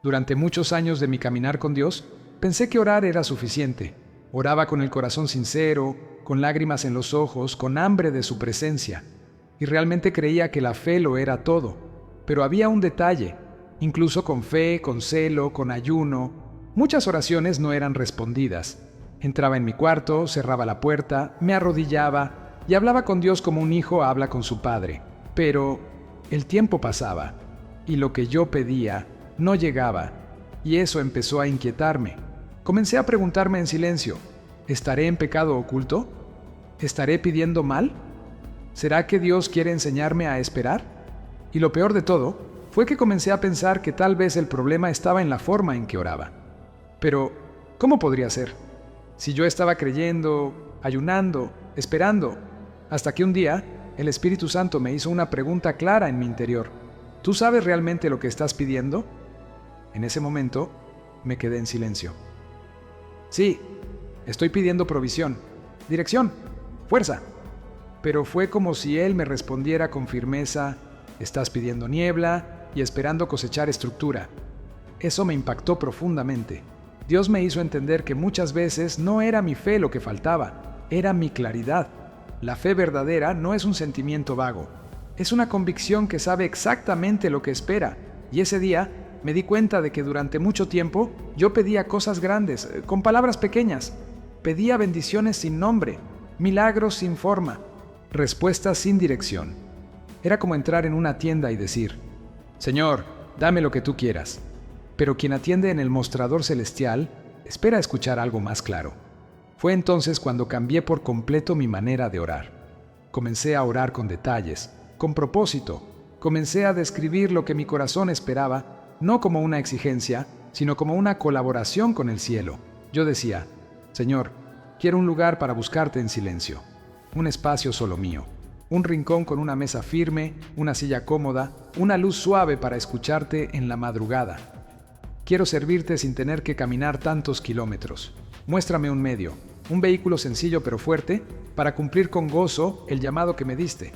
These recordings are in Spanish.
Durante muchos años de mi caminar con Dios, pensé que orar era suficiente. Oraba con el corazón sincero, con lágrimas en los ojos, con hambre de su presencia. Y realmente creía que la fe lo era todo. Pero había un detalle. Incluso con fe, con celo, con ayuno, muchas oraciones no eran respondidas. Entraba en mi cuarto, cerraba la puerta, me arrodillaba y hablaba con Dios como un hijo habla con su padre. Pero el tiempo pasaba y lo que yo pedía no llegaba, y eso empezó a inquietarme. Comencé a preguntarme en silencio, ¿estaré en pecado oculto? ¿Estaré pidiendo mal? ¿Será que Dios quiere enseñarme a esperar? Y lo peor de todo fue que comencé a pensar que tal vez el problema estaba en la forma en que oraba. Pero, ¿cómo podría ser? Si yo estaba creyendo, ayunando, esperando, hasta que un día el Espíritu Santo me hizo una pregunta clara en mi interior. ¿Tú sabes realmente lo que estás pidiendo? En ese momento, me quedé en silencio. Sí, estoy pidiendo provisión, dirección, fuerza. Pero fue como si él me respondiera con firmeza, estás pidiendo niebla y esperando cosechar estructura. Eso me impactó profundamente. Dios me hizo entender que muchas veces no era mi fe lo que faltaba, era mi claridad. La fe verdadera no es un sentimiento vago, es una convicción que sabe exactamente lo que espera. Y ese día me di cuenta de que durante mucho tiempo yo pedía cosas grandes, con palabras pequeñas. Pedía bendiciones sin nombre, milagros sin forma, respuestas sin dirección. Era como entrar en una tienda y decir, Señor, dame lo que tú quieras. Pero quien atiende en el mostrador celestial espera escuchar algo más claro. Fue entonces cuando cambié por completo mi manera de orar. Comencé a orar con detalles, con propósito. Comencé a describir lo que mi corazón esperaba, no como una exigencia, sino como una colaboración con el cielo. Yo decía, Señor, quiero un lugar para buscarte en silencio, un espacio solo mío, un rincón con una mesa firme, una silla cómoda, una luz suave para escucharte en la madrugada. Quiero servirte sin tener que caminar tantos kilómetros. Muéstrame un medio, un vehículo sencillo pero fuerte, para cumplir con gozo el llamado que me diste.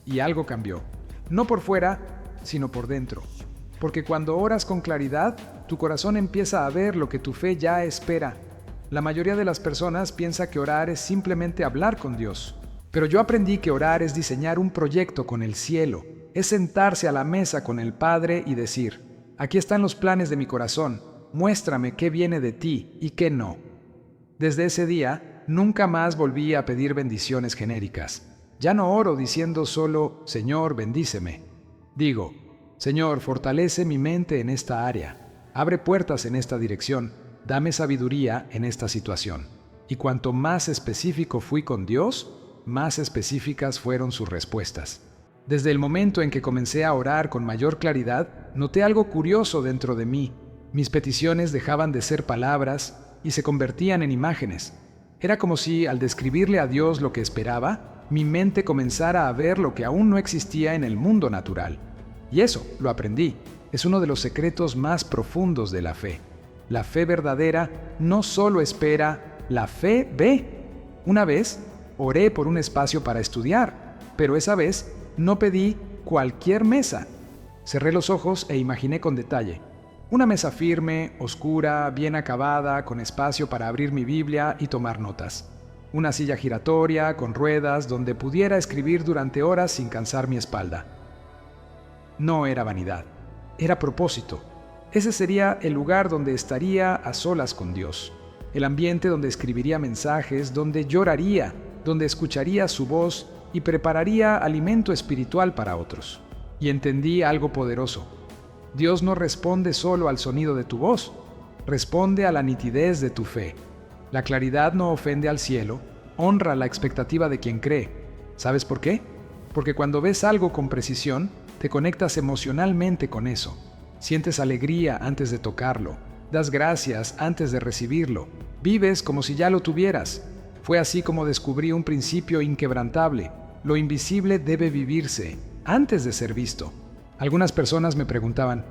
Y algo cambió, no por fuera, sino por dentro. Porque cuando oras con claridad, tu corazón empieza a ver lo que tu fe ya espera. La mayoría de las personas piensa que orar es simplemente hablar con Dios. Pero yo aprendí que orar es diseñar un proyecto con el cielo, es sentarse a la mesa con el Padre y decir, aquí están los planes de mi corazón, muéstrame qué viene de ti y qué no. Desde ese día, nunca más volví a pedir bendiciones genéricas. Ya no oro diciendo solo, Señor, bendíceme. Digo, Señor, fortalece mi mente en esta área, abre puertas en esta dirección, dame sabiduría en esta situación. Y cuanto más específico fui con Dios, más específicas fueron sus respuestas. Desde el momento en que comencé a orar con mayor claridad, noté algo curioso dentro de mí. Mis peticiones dejaban de ser palabras y se convertían en imágenes. Era como si, al describirle a Dios lo que esperaba, mi mente comenzara a ver lo que aún no existía en el mundo natural. Y eso, lo aprendí, es uno de los secretos más profundos de la fe. La fe verdadera no solo espera, la fe ve. Una vez, oré por un espacio para estudiar, pero esa vez no pedí cualquier mesa. Cerré los ojos e imaginé con detalle. Una mesa firme, oscura, bien acabada, con espacio para abrir mi Biblia y tomar notas. Una silla giratoria, con ruedas, donde pudiera escribir durante horas sin cansar mi espalda. No era vanidad, era propósito. Ese sería el lugar donde estaría a solas con Dios. El ambiente donde escribiría mensajes, donde lloraría, donde escucharía su voz y prepararía alimento espiritual para otros. Y entendí algo poderoso. Dios no responde solo al sonido de tu voz, responde a la nitidez de tu fe. La claridad no ofende al cielo, honra la expectativa de quien cree. ¿Sabes por qué? Porque cuando ves algo con precisión, te conectas emocionalmente con eso. Sientes alegría antes de tocarlo, das gracias antes de recibirlo, vives como si ya lo tuvieras. Fue así como descubrí un principio inquebrantable. Lo invisible debe vivirse antes de ser visto. Algunas personas me preguntaban,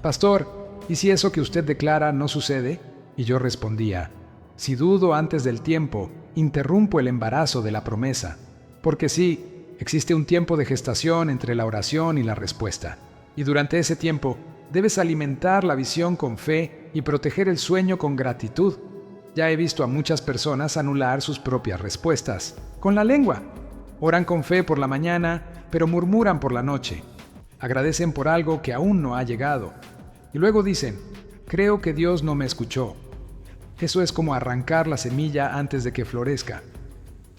Pastor, ¿y si eso que usted declara no sucede? Y yo respondía, si dudo antes del tiempo, interrumpo el embarazo de la promesa. Porque sí, existe un tiempo de gestación entre la oración y la respuesta. Y durante ese tiempo, Debes alimentar la visión con fe y proteger el sueño con gratitud. Ya he visto a muchas personas anular sus propias respuestas, con la lengua. Oran con fe por la mañana, pero murmuran por la noche. Agradecen por algo que aún no ha llegado. Y luego dicen, creo que Dios no me escuchó. Eso es como arrancar la semilla antes de que florezca.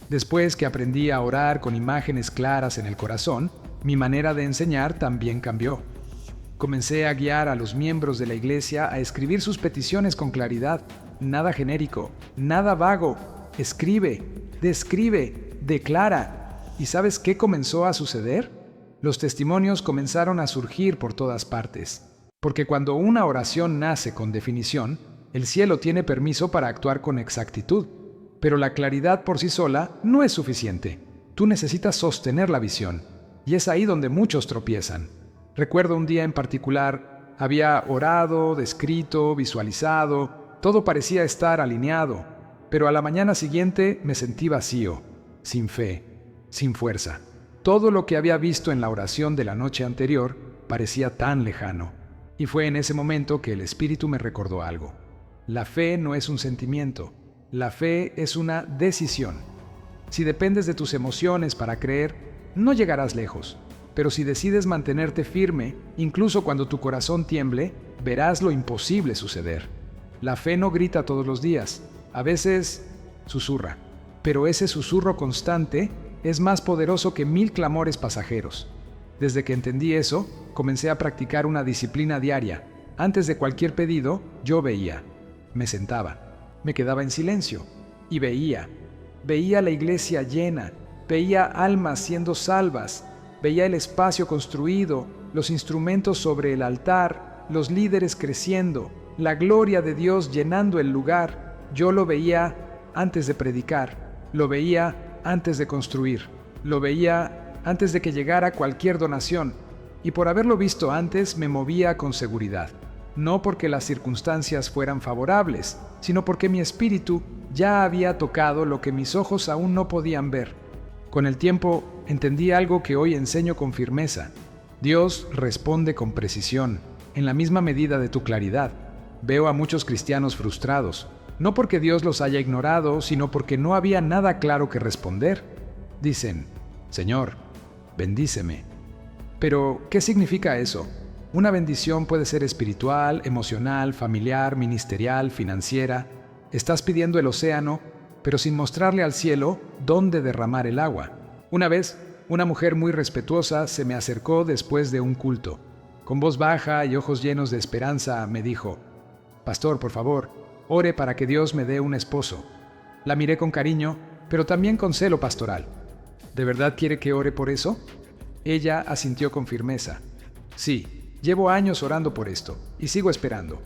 Después que aprendí a orar con imágenes claras en el corazón, mi manera de enseñar también cambió. Comencé a guiar a los miembros de la iglesia a escribir sus peticiones con claridad. Nada genérico, nada vago. Escribe, describe, declara. ¿Y sabes qué comenzó a suceder? Los testimonios comenzaron a surgir por todas partes. Porque cuando una oración nace con definición, el cielo tiene permiso para actuar con exactitud. Pero la claridad por sí sola no es suficiente. Tú necesitas sostener la visión. Y es ahí donde muchos tropiezan. Recuerdo un día en particular, había orado, descrito, visualizado, todo parecía estar alineado, pero a la mañana siguiente me sentí vacío, sin fe, sin fuerza. Todo lo que había visto en la oración de la noche anterior parecía tan lejano. Y fue en ese momento que el Espíritu me recordó algo. La fe no es un sentimiento, la fe es una decisión. Si dependes de tus emociones para creer, no llegarás lejos. Pero si decides mantenerte firme, incluso cuando tu corazón tiemble, verás lo imposible suceder. La fe no grita todos los días, a veces susurra. Pero ese susurro constante es más poderoso que 1000 clamores pasajeros. Desde que entendí eso, comencé a practicar una disciplina diaria. Antes de cualquier pedido, yo veía. Me sentaba, me quedaba en silencio y veía. Veía la iglesia llena, veía almas siendo salvas, veía el espacio construido, los instrumentos sobre el altar, los líderes creciendo, la gloria de Dios llenando el lugar. Yo lo veía antes de predicar, lo veía antes de construir, lo veía antes de que llegara cualquier donación, y por haberlo visto antes me movía con seguridad. No porque las circunstancias fueran favorables, sino porque mi espíritu ya había tocado lo que mis ojos aún no podían ver. Con el tiempo entendí algo que hoy enseño con firmeza. Dios responde con precisión, en la misma medida de tu claridad. Veo a muchos cristianos frustrados, no porque Dios los haya ignorado, sino porque no había nada claro que responder. Dicen, Señor, bendíceme. Pero, ¿qué significa eso? Una bendición puede ser espiritual, emocional, familiar, ministerial, financiera. Estás pidiendo el océano, pero sin mostrarle al cielo dónde derramar el agua. Una vez, una mujer muy respetuosa se me acercó después de un culto. Con voz baja y ojos llenos de esperanza me dijo, Pastor, por favor, ore para que Dios me dé un esposo. La miré con cariño, pero también con celo pastoral. ¿De verdad quiere que ore por eso? Ella asintió con firmeza. Sí, llevo años orando por esto, y sigo esperando.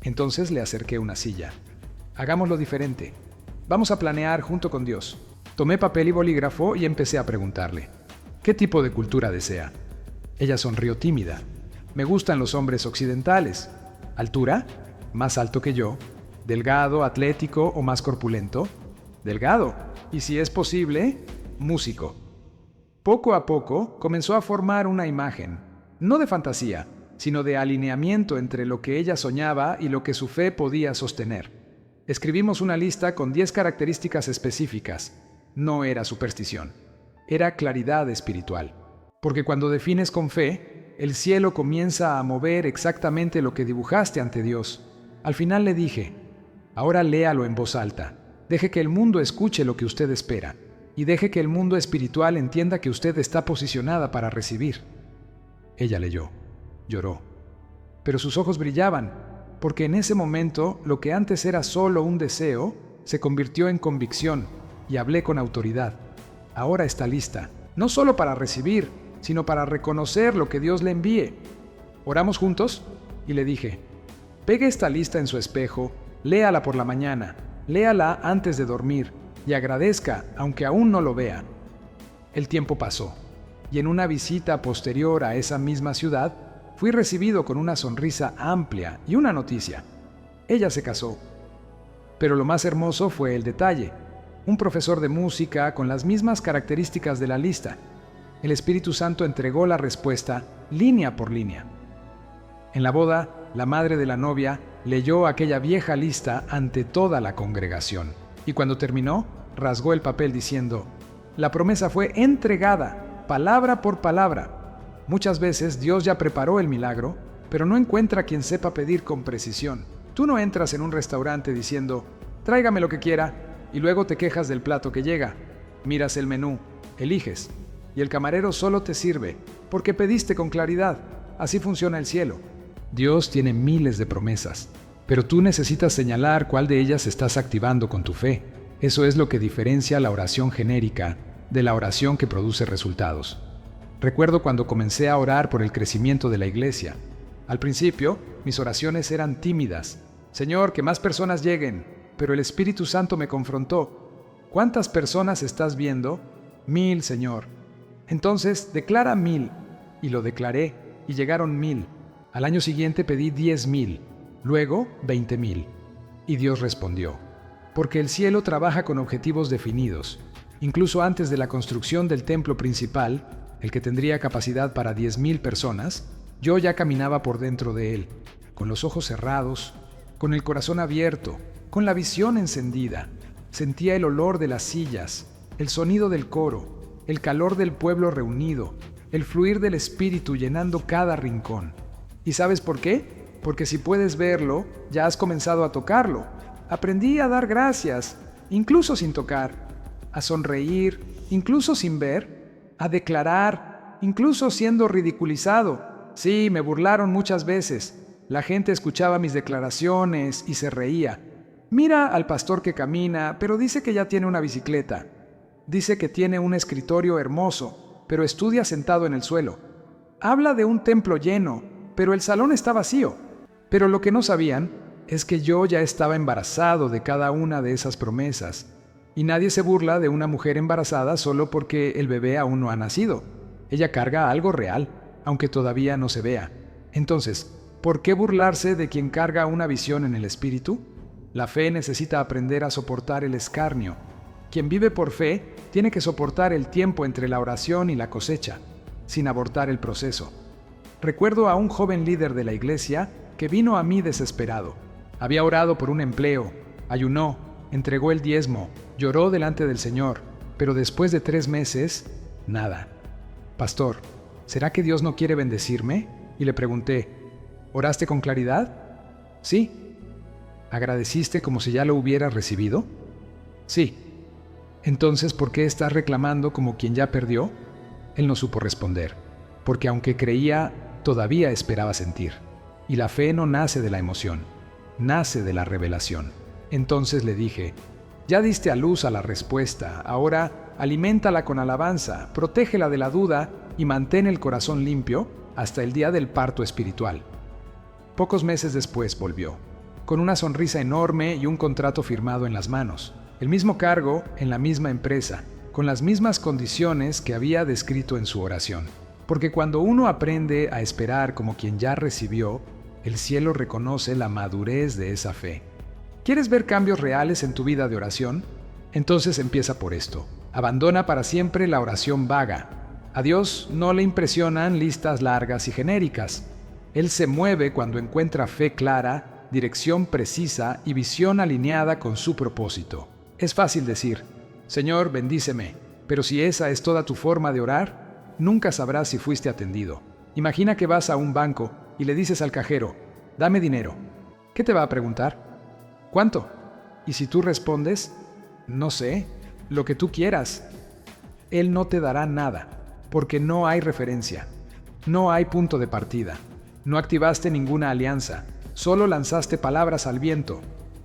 Entonces le acerqué una silla. Hagámoslo diferente. Vamos a planear junto con Dios. Tomé papel y bolígrafo y empecé a preguntarle, ¿qué tipo de cultura desea? Ella sonrió tímida. Me gustan los hombres occidentales. ¿Altura? ¿Más alto que yo? ¿Delgado, atlético o más corpulento? Delgado. Y si es posible, músico. Poco a poco comenzó a formar una imagen, no de fantasía, sino de alineamiento entre lo que ella soñaba y lo que su fe podía sostener. Escribimos una lista con 10 características específicas. No era superstición, era claridad espiritual. Porque cuando defines con fe, el cielo comienza a mover exactamente lo que dibujaste ante Dios. Al final le dije, ahora léalo en voz alta. Deje que el mundo escuche lo que usted espera. Y deje que el mundo espiritual entienda que usted está posicionada para recibir. Ella leyó, lloró. Pero sus ojos brillaban, porque en ese momento lo que antes era solo un deseo, se convirtió en convicción, y hablé con autoridad. Ahora está lista, no solo para recibir, sino para reconocer lo que Dios le envíe. Oramos juntos y le dije, pegue esta lista en su espejo, léala por la mañana, léala antes de dormir y agradezca aunque aún no lo vea. El tiempo pasó y en una visita posterior a esa misma ciudad fui recibido con una sonrisa amplia y una noticia. Ella se casó. Pero lo más hermoso fue el detalle. Un profesor de música con las mismas características de la lista. El Espíritu Santo entregó la respuesta línea por línea. En la boda, la madre de la novia leyó aquella vieja lista ante toda la congregación, y cuando terminó, rasgó el papel diciendo: la promesa fue entregada, palabra por palabra. Muchas veces Dios ya preparó el milagro, pero no encuentra quien sepa pedir con precisión. Tú no entras en un restaurante diciendo: tráigame lo que quiera, y luego te quejas del plato que llega. Miras el menú, eliges, y el camarero solo te sirve, porque pediste con claridad. Así funciona el cielo. Dios tiene miles de promesas, pero tú necesitas señalar cuál de ellas estás activando con tu fe. Eso es lo que diferencia la oración genérica de la oración que produce resultados. Recuerdo cuando comencé a orar por el crecimiento de la iglesia. Al principio, mis oraciones eran tímidas. Señor, que más personas lleguen. Pero el Espíritu Santo me confrontó. ¿Cuántas personas estás viendo? 1000, Señor. Entonces, declara 1000. Y lo declaré, y llegaron 1000. Al año siguiente pedí 10,000, luego 20,000. Y Dios respondió: porque el cielo trabaja con objetivos definidos. Incluso antes de la construcción del templo principal, el que tendría capacidad para 10,000 personas, yo ya caminaba por dentro de él, con los ojos cerrados, con el corazón abierto, con la visión encendida. Sentía el olor de las sillas, el sonido del coro, el calor del pueblo reunido, el fluir del Espíritu llenando cada rincón. ¿Y sabes por qué? Porque si puedes verlo, ya has comenzado a tocarlo. Aprendí a dar gracias, incluso sin tocar, a sonreír, incluso sin ver, a declarar, incluso siendo ridiculizado. Sí, me burlaron muchas veces. La gente escuchaba mis declaraciones y se reía. Mira al pastor que camina, pero dice que ya tiene una bicicleta. Dice que tiene un escritorio hermoso, pero estudia sentado en el suelo. Habla de un templo lleno, pero el salón está vacío. Pero lo que no sabían es que yo ya estaba embarazado de cada una de esas promesas. Y nadie se burla de una mujer embarazada solo porque el bebé aún no ha nacido. Ella carga algo real, aunque todavía no se vea. Entonces, ¿por qué burlarse de quien carga una visión en el espíritu? La fe necesita aprender a soportar el escarnio. Quien vive por fe tiene que soportar el tiempo entre la oración y la cosecha, sin abortar el proceso. Recuerdo a un joven líder de la iglesia que vino a mí desesperado. Había orado por un empleo, ayunó, entregó el diezmo, lloró delante del Señor, pero después de 3 meses, nada. Pastor, ¿será que Dios no quiere bendecirme? Y le pregunté: ¿oraste con claridad? Sí. ¿Agradeciste como si ya lo hubieras recibido? Sí. Entonces, ¿por qué estás reclamando como quien ya perdió? Él no supo responder, porque aunque creía, todavía esperaba sentir. Y la fe no nace de la emoción, nace de la revelación. Entonces le dije: ya diste a luz a la respuesta, ahora aliméntala con alabanza, protégela de la duda y mantén el corazón limpio hasta el día del parto espiritual. Pocos meses después volvió, con una sonrisa enorme y un contrato firmado en las manos. El mismo cargo en la misma empresa, con las mismas condiciones que había descrito en su oración. Porque cuando uno aprende a esperar como quien ya recibió, el cielo reconoce la madurez de esa fe. ¿Quieres ver cambios reales en tu vida de oración? Entonces empieza por esto. Abandona para siempre la oración vaga. A Dios no le impresionan listas largas y genéricas. Él se mueve cuando encuentra fe clara, dirección precisa y visión alineada con su propósito. Es fácil decir: Señor, bendíceme, pero si esa es toda tu forma de orar, nunca sabrás si fuiste atendido. Imagina que vas a un banco y le dices al cajero: dame dinero. ¿Qué te va a preguntar? ¿Cuánto? Y si tú respondes: no sé, lo que tú quieras, él no te dará nada, porque no hay referencia, no hay punto de partida, no activaste ninguna alianza, solo lanzaste palabras al viento.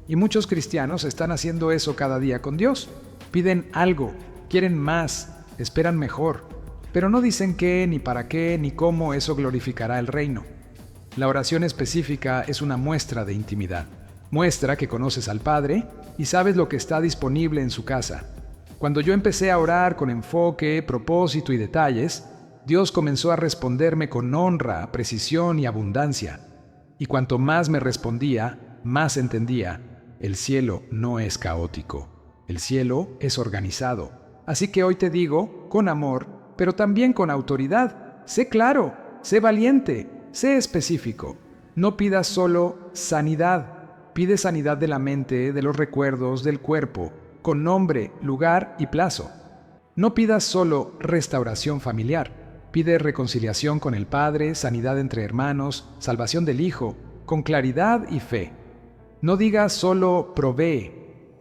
Y muchos cristianos están haciendo eso cada día con Dios. Piden algo, quieren más, esperan mejor, pero no dicen qué, ni para qué, ni cómo eso glorificará el reino. La oración específica es una muestra de intimidad. Muestra que conoces al Padre y sabes lo que está disponible en su casa. Cuando yo empecé a orar con enfoque, propósito y detalles, Dios comenzó a responderme con honra, precisión y abundancia. Y cuanto más me respondía, más entendía: el cielo no es caótico, el cielo es organizado. Así que hoy te digo, con amor, pero también con autoridad: sé claro, sé valiente, sé específico. No pidas solo sanidad, pide sanidad de la mente, de los recuerdos, del cuerpo, con nombre, lugar y plazo. No pidas solo restauración familiar, pide reconciliación con el Padre, sanidad entre hermanos, salvación del Hijo, con claridad y fe. No digas solo provee,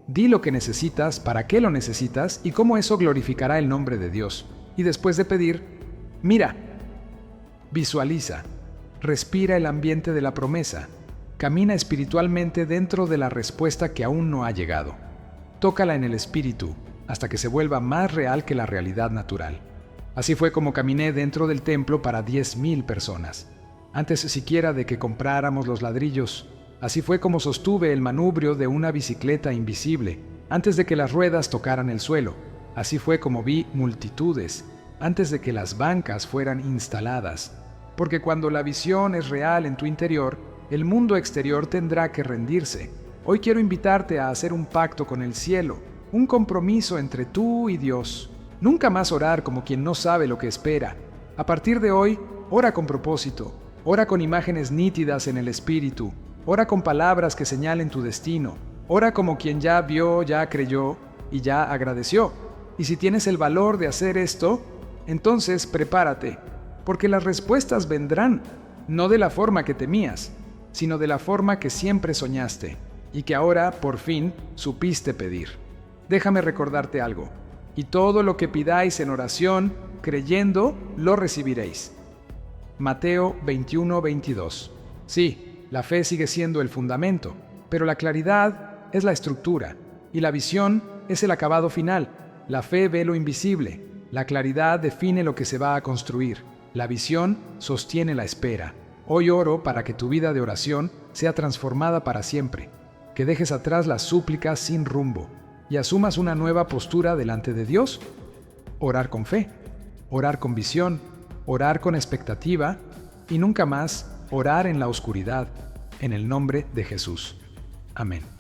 di lo que necesitas, para qué lo necesitas y cómo eso glorificará el nombre de Dios. Y después de pedir, mira, visualiza, respira el ambiente de la promesa, camina espiritualmente dentro de la respuesta que aún no ha llegado. Tócala en el espíritu hasta que se vuelva más real que la realidad natural. Así fue como caminé dentro del templo para 10,000 personas, antes siquiera de que compráramos los ladrillos. Así fue como sostuve el manubrio de una bicicleta invisible, antes de que las ruedas tocaran el suelo. Así fue como vi multitudes, antes de que las bancas fueran instaladas. Porque cuando la visión es real en tu interior, el mundo exterior tendrá que rendirse. Hoy quiero invitarte a hacer un pacto con el cielo, un compromiso entre tú y Dios. Nunca más orar como quien no sabe lo que espera. A partir de hoy, ora con propósito, ora con imágenes nítidas en el espíritu, ora con palabras que señalen tu destino, ora como quien ya vio, ya creyó y ya agradeció. Y si tienes el valor de hacer esto, entonces prepárate, porque las respuestas vendrán, no de la forma que temías, sino de la forma que siempre soñaste y que ahora, por fin, supiste pedir. Déjame recordarte algo, y todo lo que pidáis en oración, creyendo, lo recibiréis. Mateo 21:22. Sí, la fe sigue siendo el fundamento, pero la claridad es la estructura, y la visión es el acabado final. La fe ve lo invisible, la claridad define lo que se va a construir, la visión sostiene la espera. Hoy oro para que tu vida de oración sea transformada para siempre, que dejes atrás las súplicas sin rumbo y asumas una nueva postura delante de Dios. Orar con fe, orar con visión, orar con expectativa y nunca más orar en la oscuridad, en el nombre de Jesús. Amén.